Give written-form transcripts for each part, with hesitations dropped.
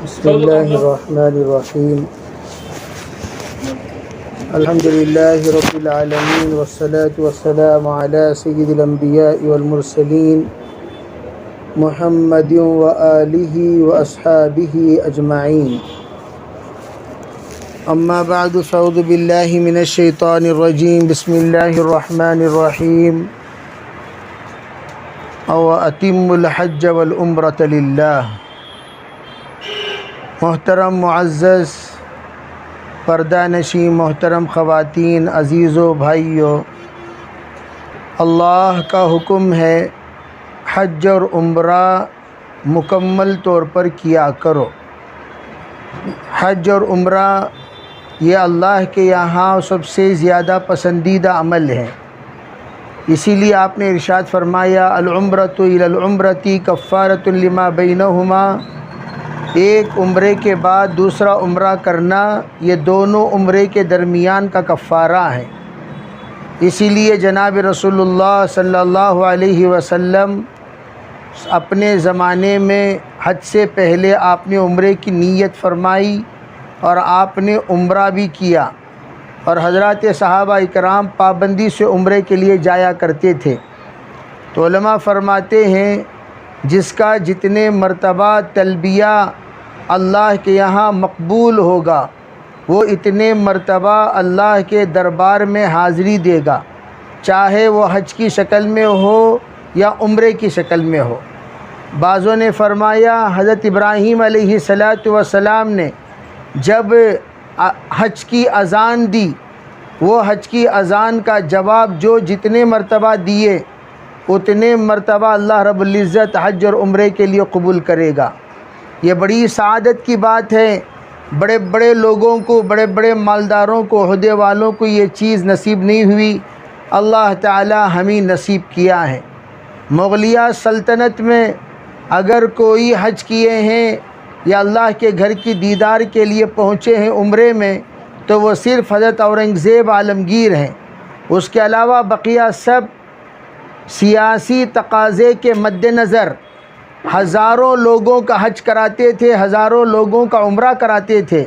بسم اللہ الرحمن الرحیم الحمد للہ رب العالمین والصلاة والسلام علی سید الانبیاء والمرسلین محمد وآلہ واصحابہ اجمعین اما بعد فاعوذ باللہ من الشیطان الرجیم بسم اللہ الرحمن الرحیم وَأَتِمُّوا الْحَجَّ وَالْعُمْرَةَ لِلَّهِ۔ محترم معزز پردہ نشین محترم خواتین عزیزو بھائیو، اللہ کا حکم ہے حج اور عمرہ مکمل طور پر کیا کرو۔ حج اور عمرہ یہ اللہ کے یہاں سب سے زیادہ پسندیدہ عمل ہے، اسی لیے آپ نے ارشاد فرمایا العمرۃ الی العمرۃ کفارۃ لما بینہما، ایک عمرے کے بعد دوسرا عمرہ کرنا یہ دونوں عمرے کے درمیان کا کفارہ ہے۔ اسی لیے جناب رسول اللہ صلی اللہ علیہ وسلم اپنے زمانے میں حج سے پہلے آپ نے عمرے کی نیت فرمائی اور آپ نے عمرہ بھی کیا، اور حضرات صحابہ اکرام پابندی سے عمرے کے لیے جایا کرتے تھے۔ تو علماء فرماتے ہیں جس کا جتنے مرتبہ تلبیہ اللہ کے یہاں مقبول ہوگا وہ اتنے مرتبہ اللہ کے دربار میں حاضری دے گا، چاہے وہ حج کی شکل میں ہو یا عمرے کی شکل میں ہو۔ بعضوں نے فرمایا حضرت ابراہیم علیہ السلام نے جب حج کی اذان دی، وہ حج کی اذان کا جواب جو جتنے مرتبہ دیے اتنے مرتبہ اللہ رب العزت حج اور عمرے کے لیے قبول کرے گا۔ یہ بڑی سعادت کی بات ہے، بڑے بڑے لوگوں کو، بڑے بڑے مالداروں کو، عہدے والوں کو یہ چیز نصیب نہیں ہوئی، اللہ تعالی ہمیں نصیب کیا ہے۔ مغلیہ سلطنت میں اگر کوئی حج کیے ہیں یا اللہ کے گھر کی دیدار کے لیے پہنچے ہیں عمرے میں تو وہ صرف حضرت اورنگزیب عالمگیر ہیں، اس کے علاوہ بقیہ سب سیاسی تقاضے کے مد نظر ہزاروں لوگوں کا حج کراتے تھے، ہزاروں لوگوں کا عمرہ کراتے تھے،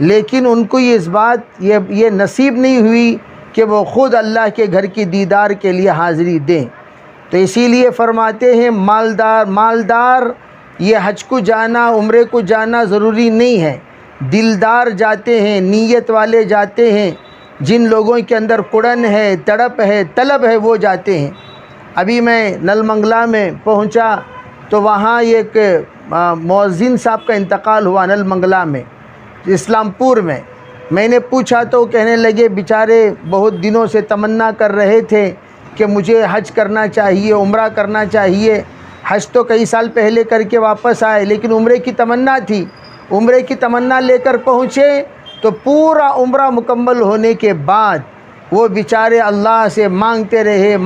لیکن ان کو یہ نصیب نہیں ہوئی کہ وہ خود اللہ کے گھر کی دیدار کے لیے حاضری دیں۔ تو اسی لیے فرماتے ہیں مالدار یہ حج کو جانا، عمرے کو جانا ضروری نہیں ہے، دلدار جاتے ہیں، نیت والے جاتے ہیں، جن لوگوں کے اندر کڑن ہے، تڑپ ہے، طلب ہے، وہ جاتے ہیں۔ ابھی میں نل منگلہ میں پہنچا تو وہاں ایک مؤذن صاحب کا انتقال ہوا نل منگلہ میں، اسلام پور میں نے پوچھا تو کہنے لگے بیچارے بہت دنوں سے تمنا کر رہے تھے کہ مجھے حج کرنا چاہیے، عمرہ کرنا چاہیے۔ حج تو کئی سال پہلے کر کے واپس آئے، لیکن عمرے کی تمنا تھی، عمرے کی تمنا لے کر پہنچے تو پورا عمرہ مکمل ہونے کے بعد وہ بیچارے اللہ سے مانگتے رہے،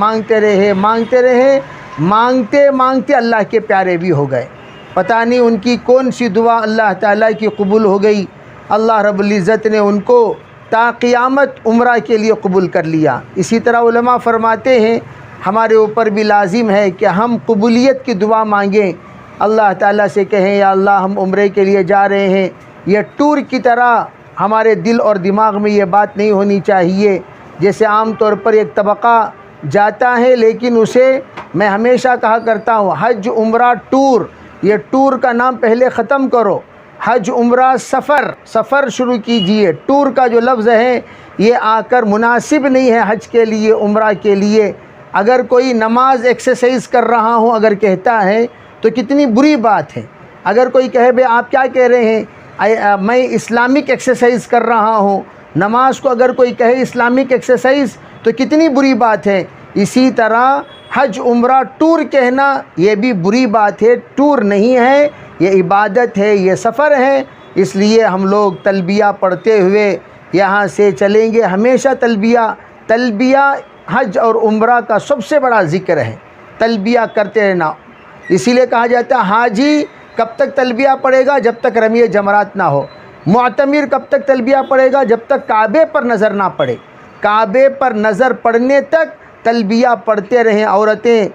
مانگتے اللہ کے پیارے بھی ہو گئے۔ پتہ نہیں ان کی کون سی دعا اللہ تعالیٰ کی قبول ہو گئی، اللہ رب العزت نے ان کو تا قیامت عمرہ کے لیے قبول کر لیا۔ اسی طرح علماء فرماتے ہیں ہمارے اوپر بھی لازم ہے کہ ہم قبولیت کی دعا مانگیں، اللہ تعالیٰ سے کہیں یا اللہ ہم عمرے کے لیے جا رہے ہیں۔ یہ ٹور کی طرح ہمارے دل اور دماغ میں یہ بات نہیں ہونی چاہیے، جیسے عام طور پر ایک طبقہ جاتا ہے، لیکن اسے میں ہمیشہ کہا کرتا ہوں حج عمرہ ٹور، یہ ٹور کا نام پہلے ختم کرو، حج عمرہ سفر شروع کیجئے۔ ٹور کا جو لفظ ہے یہ آ کر مناسب نہیں ہے حج کے لیے، عمرہ کے لیے۔ اگر کوئی نماز ایکسرسائز کر رہا ہوں اگر کہتا ہے تو کتنی بری بات ہے۔ اگر کوئی کہے بھئی آپ کیا کہہ رہے ہیں، میں اسلامک ایکسرسائز کر رہا ہوں، نماز کو اگر کوئی کہے اسلامک ایکسرسائز تو کتنی بری بات ہے۔ اسی طرح حج عمرہ ٹور کہنا یہ بھی بری بات ہے، ٹور نہیں ہے، یہ عبادت ہے، یہ سفر ہے۔ اس لیے ہم لوگ تلبیہ پڑھتے ہوئے یہاں سے چلیں گے۔ ہمیشہ تلبیہ حج اور عمرہ کا سب سے بڑا ذکر ہے، تلبیہ کرتے رہنا۔ اسی لیے کہا جاتا ہے حاجی کب تک تلبیہ پڑھے گا جب تک رمی جمرات نہ ہو، معتمر کب تک تلبیہ پڑھے گا جب تک کعبے پر نظر نہ پڑے، کعبے پر نظر پڑنے تک تلبیہ پڑھتے رہیں۔ عورتیں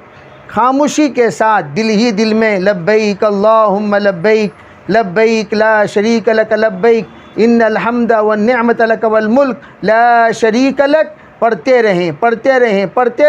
خاموشی کے ساتھ دل ہی دل میں لبیک اللہم لبیک لبیک لا شریک لک لبیک ان الحمد والنعمت لک والملک لا شریک لک، پڑھتے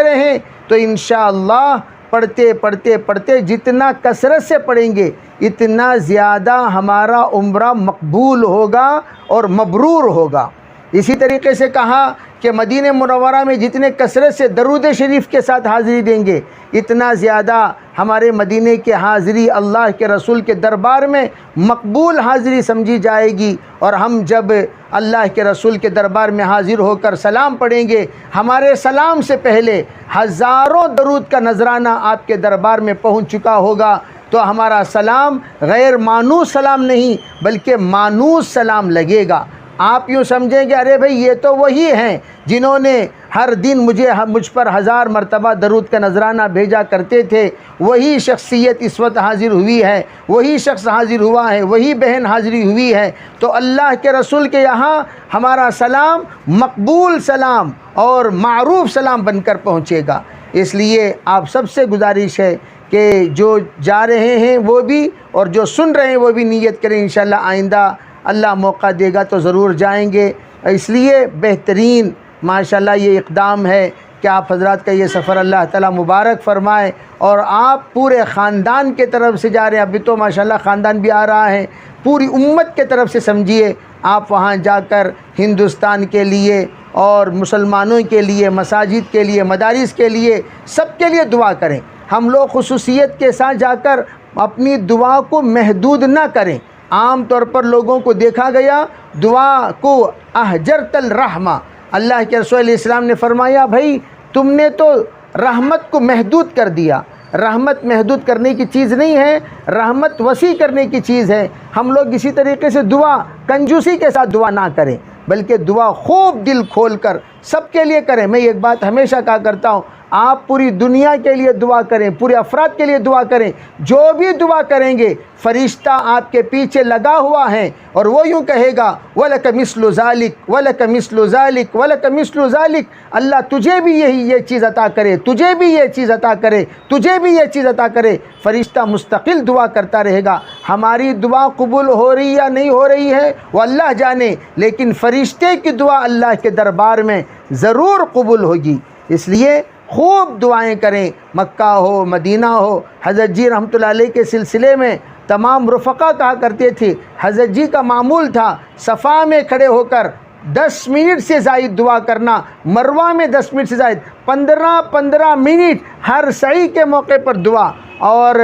رہیں تو انشاءاللہ پڑھتے جتنا کثرت سے پڑھیں گے اتنا زیادہ ہمارا عمرہ مقبول ہوگا اور مبرور ہوگا۔ اسی طریقے سے کہا کہ مدینہ منورہ میں جتنے کثرت سے درود شریف کے ساتھ حاضری دیں گے اتنا زیادہ ہمارے مدینے کی حاضری اللہ کے رسول کے دربار میں مقبول حاضری سمجھی جائے گی، اور ہم جب اللہ کے رسول کے دربار میں حاضر ہو کر سلام پڑھیں گے، ہمارے سلام سے پہلے ہزاروں درود کا نذرانہ آپ کے دربار میں پہنچ چکا ہوگا، تو ہمارا سلام غیر مانوس سلام نہیں بلکہ مانوس سلام لگے گا۔ آپ یوں سمجھیں گے ارے بھائی یہ تو وہی ہیں جنہوں نے ہر دن مجھ پر 1000 مرتبہ درود کا نذرانہ بھیجا کرتے تھے، وہی شخصیت اس وقت حاضر ہوئی ہے، وہی شخص حاضر ہوا ہے، وہی بہن حاضری ہوئی ہے، تو اللہ کے رسول کے یہاں ہمارا سلام مقبول سلام اور معروف سلام بن کر پہنچے گا۔ اس لیے آپ سب سے گزارش ہے کہ جو جا رہے ہیں وہ بھی اور جو سن رہے ہیں وہ بھی نیت کریں، انشاءاللہ آئندہ اللہ موقع دے گا تو ضرور جائیں گے۔ اس لیے بہترین ماشاءاللہ یہ اقدام ہے کہ آپ حضرات کا یہ سفر اللہ تعالیٰ مبارک فرمائے، اور آپ پورے خاندان کے طرف سے جا رہے ہیں، ابھی تو ماشاءاللہ خاندان بھی آ رہا ہے، پوری امت کے طرف سے سمجھیے آپ وہاں جا کر ہندوستان کے لیے اور مسلمانوں کے لیے، مساجد کے لیے، مدارس کے لیے، سب کے لیے دعا کریں۔ ہم لوگ خصوصیت کے ساتھ جا کر اپنی دعا کو محدود نہ کریں۔ عام طور پر لوگوں کو دیکھا گیا دعا کو احجرت الرحمہ، اللہ کے رسول علیہ السلام نے فرمایا بھائی تم نے تو رحمت کو محدود کر دیا۔ رحمت محدود کرنے کی چیز نہیں ہے، رحمت وسیع کرنے کی چیز ہے۔ ہم لوگ اسی طریقے سے دعا کنجوسی کے ساتھ دعا نہ کریں بلکہ دعا خوب دل کھول کر سب کے لیے کریں۔ میں ایک بات ہمیشہ کہا کرتا ہوں، آپ پوری دنیا کے لیے دعا کریں، پورے افراد کے لیے دعا کریں، جو بھی دعا کریں گے فرشتہ آپ کے پیچھے لگا ہوا ہے اور وہ یوں کہے گا وَلَكَ مِثْلُ ذَلِكَ وَلَكَ مِثْلُ ذَلِكَ وَلَكَ مِثْلُ ذَلِكَ، اللہ تجھے بھی یہ چیز عطا کرے، تجھے بھی یہ چیز عطا کرے، تجھے بھی یہ چیز عطا کرے۔ فرشتہ مستقل دعا کرتا رہے گا۔ ہماری دعا قبول ہو رہی یا نہیں ہو رہی ہے وہ اللہ جانے، لیکن فرشتے کی دعا اللہ کے دربار میں ضرور قبول ہوگی۔ اس لیے خوب دعائیں کریں، مکہ ہو مدینہ ہو۔ حضرت جی رحمۃ اللہ علیہ کے سلسلے میں تمام رفقا کہا کرتے تھے، حضرت جی کا معمول تھا صفا میں کھڑے ہو کر 10 منٹ سے زائد دعا کرنا، مروہ میں 10 منٹ سے زائد 15 منٹ ہر سعی کے موقع پر دعا۔ اور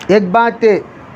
ایک بات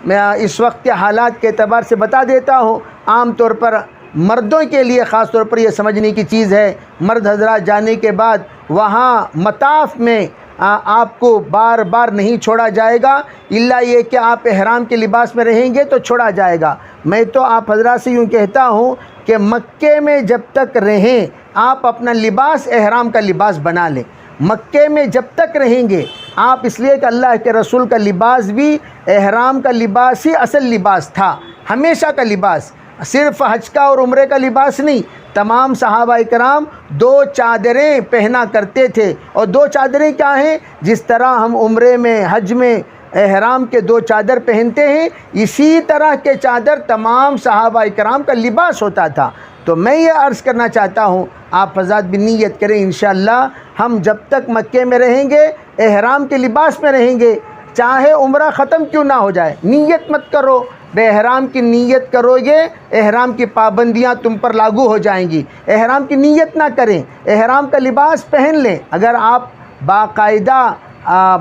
میں اس وقت کے حالات کے اعتبار سے بتا دیتا ہوں، عام طور پر مردوں کے لیے خاص طور پر یہ سمجھنے کی چیز ہے، مرد حضرات جانے کے بعد وہاں مطاف میں آپ کو بار بار نہیں چھوڑا جائے گا، الا یہ کہ آپ احرام کے لباس میں رہیں گے تو چھوڑا جائے گا۔ میں تو آپ حضرات سے یوں کہتا ہوں کہ مکے میں جب تک رہیں آپ اپنا لباس احرام کا لباس بنا لیں۔ مکے میں جب تک رہیں گے آپ، اس لیے کہ اللہ کے رسول کا لباس بھی احرام کا لباس ہی اصل لباس تھا، ہمیشہ کا لباس، صرف حج کا اور عمرے کا لباس نہیں۔ تمام صحابہ کرام 2 چادریں پہنا کرتے تھے، اور 2 چادریں کیا ہیں؟ جس طرح ہم عمرے میں حج میں احرام کے 2 چادر پہنتے ہیں، اسی طرح کے چادر تمام صحابہ کرام کا لباس ہوتا تھا۔ تو میں یہ عرض کرنا چاہتا ہوں آپ حضرات بھی نیت کریں، انشاءاللہ ہم جب تک مکے میں رہیں گے احرام کے لباس میں رہیں گے، چاہے عمرہ ختم کیوں نہ ہو جائے، نیت مت کرو، بے احرام کی نیت کرو گے احرام کی پابندیاں تم پر لاگو ہو جائیں گی۔ احرام کی نیت نہ کریں، احرام کا لباس پہن لیں۔ اگر آپ باقاعدہ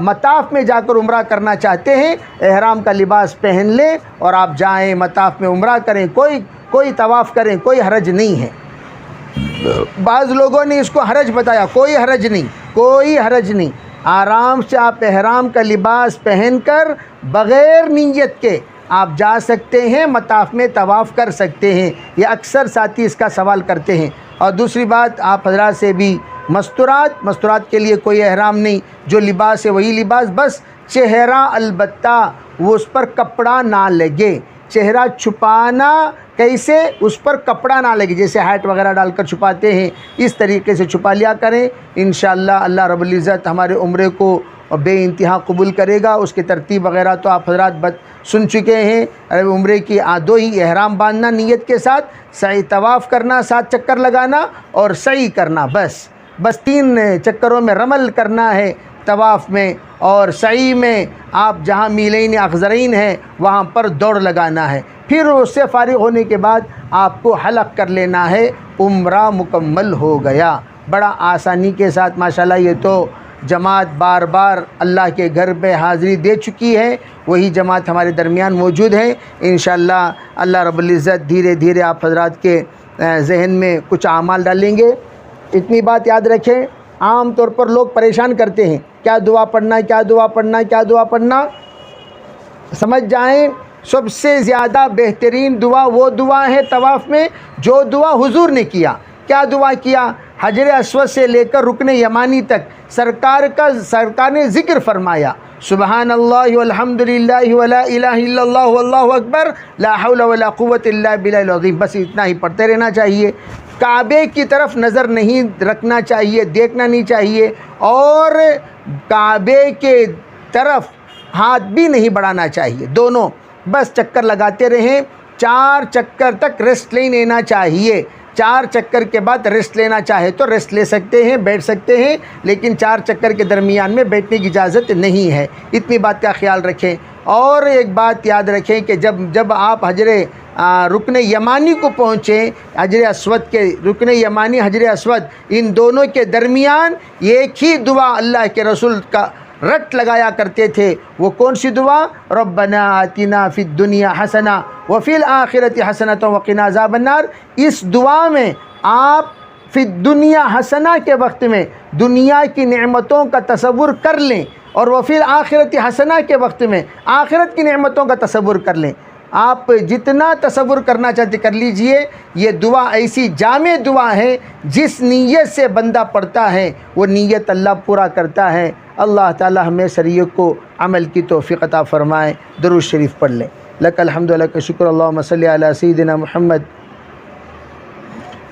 مطاف میں جا کر عمرہ کرنا چاہتے ہیں، احرام کا لباس پہن لیں اور آپ جائیں مطاف میں عمرہ کریں، کوئی طواف کریں، کوئی حرج نہیں ہے۔ بعض لوگوں نے اس کو حرج بتایا، کوئی حرج نہیں، کوئی حرج نہیں۔ آرام سے آپ احرام کا لباس پہن کر بغیر نیت کے آپ جا سکتے ہیں، مطاف میں طواف کر سکتے ہیں۔ یہ اکثر ساتھی اس کا سوال کرتے ہیں۔ اور دوسری بات آپ حضرات سے بھی، مستورات کے لیے کوئی احرام نہیں، جو لباس ہے وہی لباس، بس چہرہ البتہ وہ اس پر کپڑا نہ لگے۔ چہرہ چھپانا کیسے؟ اس پر کپڑا نہ لگے، جیسے ہیٹ وغیرہ ڈال کر چھپاتے ہیں، اس طریقے سے چھپا لیا کریں۔ انشاءاللہ اللہ رب العزت ہمارے عمرے کو اور بے انتہا قبول کرے گا۔ اس کی ترتیب وغیرہ تو آپ حضرات سن چکے ہیں۔ عمرے کی دو ہی احرام باندھنا نیت کے ساتھ، سعی طواف کرنا 7 چکر لگانا اور سعی کرنا، بس 3 چکروں میں رمل کرنا ہے طواف میں، اور سعی میں آپ جہاں میلین اخضرین ہیں وہاں پر دوڑ لگانا ہے۔ پھر اس سے فارغ ہونے کے بعد آپ کو حلق کر لینا ہے، عمرہ مکمل ہو گیا۔ بڑا آسانی کے ساتھ ماشاءاللہ یہ تو جماعت بار بار اللہ کے گھر پہ حاضری دے چکی ہے، وہی جماعت ہمارے درمیان موجود ہے۔ انشاءاللہ اللہ رب العزت دھیرے دھیرے آپ حضرات کے ذہن میں کچھ اعمال ڈالیں گے۔ اتنی بات یاد رکھیں، عام طور پر لوگ پریشان کرتے ہیں، کیا دعا پڑھنا ہے، کیا دعا پڑھنا ہے، کیا دعا پڑھنا۔ سمجھ جائیں سب سے زیادہ بہترین دعا وہ دعا ہے طواف میں جو دعا حضور نے کیا۔ کیا دعا کیا؟ حجر اسود سے لے کر رکن یمانی تک سرکار نے ذکر فرمایا، سبحان اللہ والحمد للہ ولا الہ الا اللہ واللہ اکبر لا حول ولا قوت الا باللہ العظیم، بس اتنا ہی پڑھتے رہنا چاہیے۔ کعبے کی طرف نظر نہیں رکھنا چاہیے، دیکھنا نہیں چاہیے، اور کعبے کے طرف ہاتھ بھی نہیں بڑھانا چاہیے، دونوں بس چکر لگاتے رہیں۔ 4 چکر تک ریسٹ نہیں لینا چاہیے۔ 4 چکر کے بعد ریسٹ لینا چاہے تو ریسٹ لے سکتے ہیں، بیٹھ سکتے ہیں، لیکن 4 چکر کے درمیان میں بیٹھنے کی اجازت نہیں ہے۔ اتنی بات کا خیال رکھیں۔ اور ایک بات یاد رکھیں کہ جب آپ رکن یمانی کو پہنچیں، حجر اسود کے رکن یمانی حجر اسود، ان دونوں کے درمیان ایک ہی دعا اللہ کے رسول کا رٹ لگایا کرتے تھے۔ وہ کون سی دعا؟ ربنا آتنا فی الدنیا حسنہ وفی الآخرۃ حسنۃ وقنا عذاب النار۔ اس دعا میں آپ فی الدنیا حسنہ کے وقت میں دنیا کی نعمتوں کا تصور کر لیں، اور وفی الآخرۃ حسنہ کے وقت میں آخرت کی نعمتوں کا تصور کر لیں۔ آپ جتنا تصور کرنا چاہتے کر لیجئے۔ یہ دعا ایسی جامع دعا ہے، جس نیت سے بندہ پڑھتا ہے وہ نیت اللہ پورا کرتا ہے۔ اللہ تعالی ہمیں شریعت کو عمل کی توفیق عطا فرمائے۔ درود شریف پڑھ لیں۔ لک الحمد لک شکر، اللہم صلی علی سیدنا محمد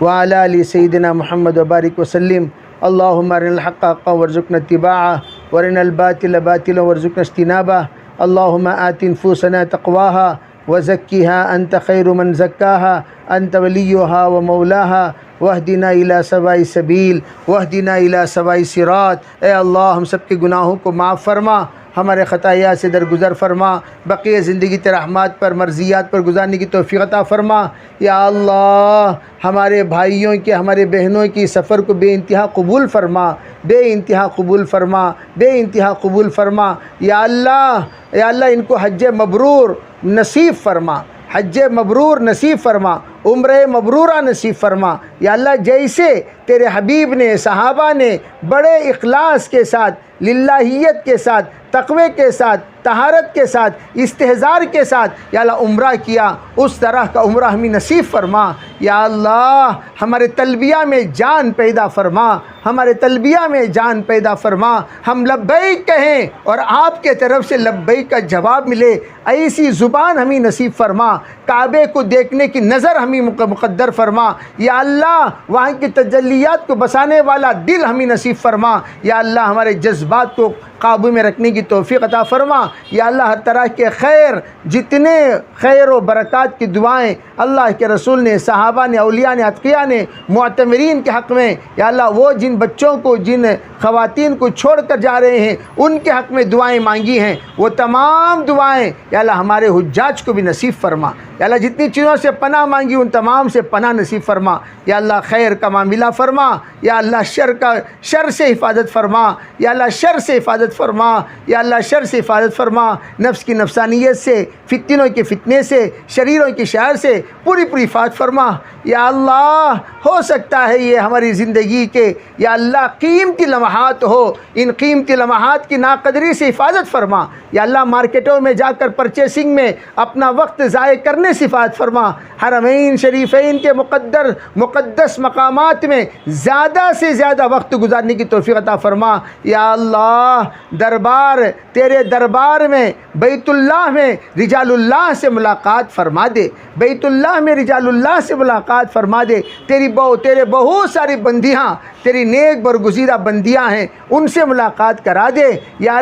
وعلی آل سیدنا محمد وبارک وسلم۔ اللہم ارنا الحق حقا وارزقنا اتباعہ وارنا الباطل باطلا وارزقنا اجتنابہ۔ اللہم آت نفوسنا تقواہا وزکیہا انت خیر من زکاہا انت ولیہا ومولاہا واہدنا الی سواء السبیل واہدنا الی سواء الصراط۔ اے اللہ ہم سب کے گناہوں کو معاف فرما، ہمارے خطایا سے درگزر فرما، بقیہ زندگی تیرے رحمات پر مرضیات پر گزارنے کی توفیق عطا فرما۔ یا اللہ ہمارے بھائیوں کے ہمارے بہنوں کی سفر کو بے انتہا قبول فرما، بے انتہا قبول فرما، بے انتہا قبول فرما۔ یا اللہ ان کو حج مبرور نصیب فرما، حج مبرور نصیب فرما، عمرہ مبرورہ نصیب فرما۔ یا اللہ جیسے تیرے حبیب نے، صحابہ نے بڑے اخلاص کے ساتھ، للہیت کے ساتھ، تقوی کے ساتھ، طہارت کے ساتھ، استحضار کے ساتھ یا اللہ عمرہ کیا، اس طرح کا عمرہ ہمیں نصیب فرما۔ یا اللہ ہمارے تلبیہ میں جان پیدا فرما، ہمارے تلبیہ میں جان پیدا فرما، ہم لبیک کہیں اور آپ کے طرف سے لبیک کا جواب ملے، ایسی زبان ہمیں نصیب فرما۔ کعبے کو دیکھنے کی نظر ہمیں مقدر فرما۔ یا اللہ وہاں کی تجلیات کو بسانے والا دل ہمیں نصیب فرما۔ یا اللہ ہمارے جذبات کو قابو میں رکھنے کی توفیق عطا فرما۔ یا اللہ ہر طرح کے خیر، جتنے خیر و برکات کی دعائیں اللہ کے رسول نے، صحابہ نے، اولیاء نے، اتقیاء نے معتمرین کے حق میں، یا اللہ وہ جن بچوں کو، جن خواتین کو چھوڑ کر جا رہے ہیں ان کے حق میں دعائیں مانگی ہیں، وہ تمام دعائیں یا اللہ ہمارے حجاج کو بھی نصیب فرما۔ یا اللہ جتنی چیزوں سے پناہ مانگی ان تمام سے پناہ نصیب فرما۔ یا اللہ خیر کا معاملہ فرما، یا اللہ شر سے حفاظت فرما، یا اللہ شر سے حفاظت فرما، یا اللہ شر سے حفاظت فرما، نفس کی نفسانیت سے، فتنوں کے فتنے سے، شریروں کی شر سے پوری حفاظت فرما۔ یا اللہ ہو سکتا ہے یہ ہماری زندگی کے یا اللہ قیمتی لمحات ہو، ان قیمتی لمحات کی ناقدری سے حفاظت فرما۔ یا اللہ مارکیٹوں میں جا کر پرچیسنگ میں اپنا وقت ضائع کرنے سے حفاظت فرما۔ حرمین شریفین کے مقدس مقامات میں زیادہ سے زیادہ وقت گزارنے کی توفیق عطا فرما۔ یا اللہ تیرے دربار میں بیت اللہ میں رجال اللہ سے ملاقات فرما دے، بیت اللہ میں رجال اللہ سے ملاقات فرما دے۔ تیرے بہت ساری بندیاں، تیری نیک برگزیدہ بندیاں اولیاء ہیں ان سے ملاقات کرا دے یا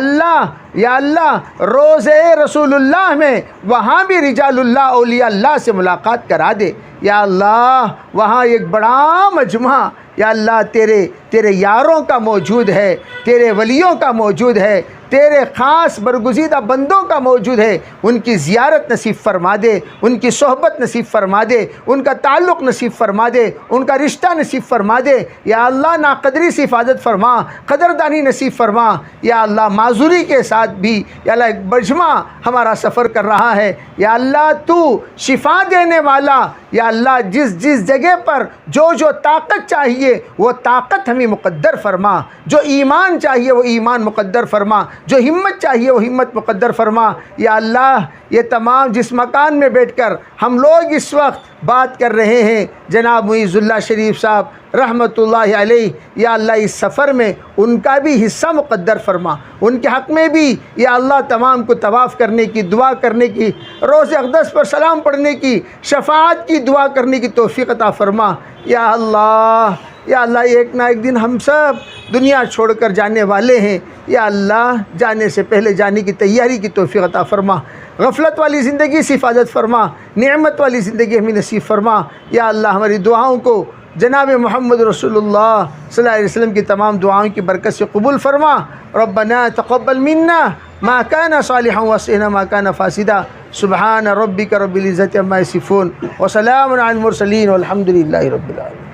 اللہ روضے رسول اللہ میں وہاں بھی رجال اللہ اولیاء اللہ سے ملاقات کرا دے یا اللہ وہاں ایک بڑا مجمع یا اللہ تیرے یاروں کا موجود ہے، تیرے ولیوں کا موجود ہے، تیرے خاص برگزیدہ بندوں کا موجود ہے، ان کی زیارت نصیب فرما دے، ان کی صحبت نصیب فرما دے، ان کا تعلق نصیب فرما دے، ان کا رشتہ نصیب فرما دے یا اللہ ناقدری سے حفاظت فرما، قدردانی نصیب فرما یا اللہ معذوری کے ساتھ بھی یا اللہ ایک مجمع ہمارا سفر کر رہا ہے یا اللہ تو شفا دینے والا یا اللہ جس جگہ پر جو طاقت چاہیے وہ طاقت ہمیں مقدر فرما، جو ایمان چاہیے وہ ایمان مقدر فرما، جو ہمت چاہیے وہ ہمت مقدر فرما یا اللہ یہ تمام جس مکان میں بیٹھ کر ہم لوگ اس وقت بات کر رہے ہیں جناب معیز اللہ شریف صاحب رحمۃ اللہ علیہ یا اللہ اس سفر میں ان کا بھی حصہ مقدر فرما، ان کے حق میں بھی یا اللہ تمام کو طواف کرنے کی، دعا کرنے کی، روضہ اقدس پر سلام پڑھنے کی، شفاعت کی دعا کرنے کی توفیق عطا فرما یا اللہ ایک نہ ایک دن ہم سب دنیا چھوڑ کر جانے والے ہیں یا اللہ جانے سے پہلے جانے کی تیاری کی توفیق عطا فرما، غفلت والی زندگی سے حفاظت فرما، نعمت والی زندگی ہمیں نصیب فرما یا اللہ ہماری دعاؤں کو جناب محمد رسول اللہ صلی اللہ علیہ وسلم کی تمام دعاؤں کی برکت سے قبول فرما۔ ربنا تقبل منا ما كان صالحا وصينا ما كان فاسدا سبحان ربك رب العزة عما يصفون وسلام على المرسلين والحمد لله رب العالمين۔